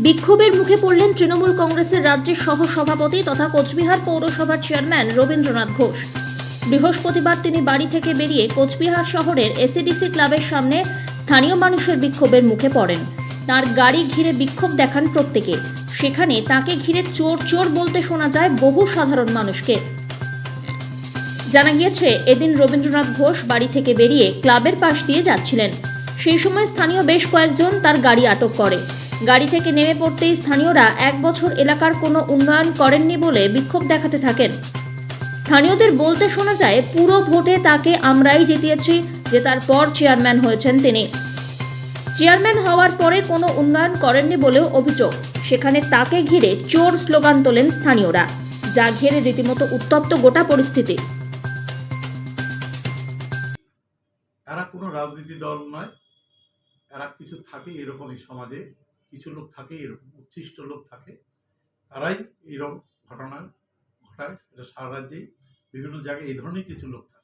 বিক্ষোভের মুখে পড়লেন তৃণমূল কংগ্রেসের রাজ্যের সহসভাপতি তথা কোচবিহার পৌরসভার চেয়ারম্যান রবীন্দ্রনাথ ঘোষ। বৃহস্পতিবার তিনি বাড়ি থেকে বেরিয়ে কোচবিহার শহরের এসিডিসি ক্লাবের সামনে স্থানীয় মানুষের বিক্ষোভের মুখে পড়েন। তার গাড়ি ঘিরে বিক্ষোভ দেখান প্রত্যেকে। সেখানে তাকে ঘিরে চোর চোর বলতে শোনা যায় বহু সাধারণ মানুষকে। জানা গিয়েছে, এদিন রবীন্দ্রনাথ ঘোষ বাড়ি থেকে বেরিয়ে ক্লাবের পাশ দিয়ে যাচ্ছিলেন। সেই সময় স্থানীয় বেশ কয়েকজন তার গাড়ি আটক করে। গাড়ি থেকে নেমে পড়তেই স্থানীয়রা 1 বছর এলাকার কোনো উন্নয়ন করেননি বলে বিক্ষোভ দেখাতে থাকেন। স্থানীয়দের বলতে শোনা যায়, পুরো ভোটে তাকে আমরাই জিতিয়েছি, জেতার পর চেয়ারম্যান হয়েছেন তিনি। চেয়ারম্যান হওয়ার পরে কোনো উন্নয়ন করেননি বলেও অভিযোগ। সেখানে তাকে ঘিরে চোর স্লোগান তোলেন স্থানীয়রা, যা ঘিরে রীতিমতো উত্তপ্ত গোটা পরিস্থিতি। এরা কোনো রাজনীতি দল নয়। এরা কিছু থাকে এরকম, এই সমাজে কিছু লোক থাকে এরকম উচ্ছিষ্ট লোক থাকে, তারাই এইরকম ঘটনা ঘটায়। এটা সারা রাজ্যেই বিভিন্ন জায়গায় এই ধরনের কিছু লোক থাকে।